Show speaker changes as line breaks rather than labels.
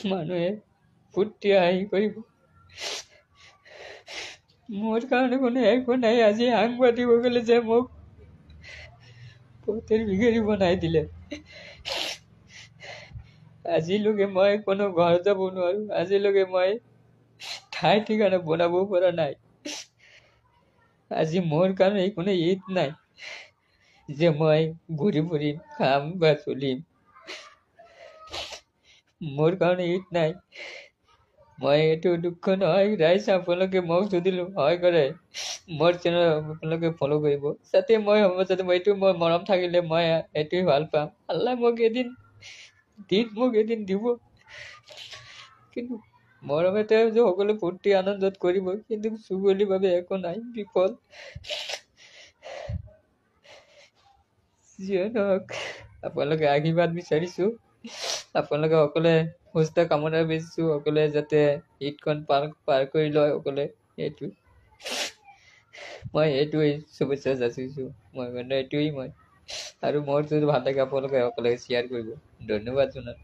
মানুহে ফূৰ্তি হাঁহি কৰিব। মোৰ কাৰণে কোনো একো নাই। আজি সাংবাদিকসকলে যে মোক পথেৰ ভিখাৰী বনাই দিলে। আজিলৈকে মই কোনো ঘৰ যাব নোৱাৰো। আজিলৈকে মই ঠাই ঠিকানা বনাব পৰা নাই। আজি মোৰ কাৰণে কোনো ঈদ নাই যে মই ঘূৰি ফুৰিম, খাম বা চলিম। মোৰ কাৰণে ঈদ নাই। মই এইটো দুঃখ নহয়। ৰাইজ আপোনালোকে মোক যদি সহায় কৰে, মোৰ চেনেল আপোনালোকে ফ'ল' কৰিব, যাতে মই এইটো মই মৰম থাকিলে মই এইটোৱে ভাল পাম। আল্লাহ মোক এদিন দিব। কিন্তু মৰমতে যে সকলো ফূৰ্তি আনন্দত কৰিব, কিন্তু চুবুৰীৰ বাবে একো নাই, বিফল। যিয়ে নহওক, আপোনালোকে আশীৰ্বাদ বিচাৰিছো। আপোনালোকে সকলোৱে সুস্থ কামনা বিচাৰিছো। সকলোৱে যাতে ঈদখন পাৰ কৰি লয় সকলোৱে। মই এইটোৱেই শুভেচ্ছা যাচিছো। এইটোৱেই মই। আৰু মোৰ যদি ভাল লাগে আপোনালোকে সকলোৱে শ্বেয়াৰ কৰিব। ধন্যবাদ জনাম।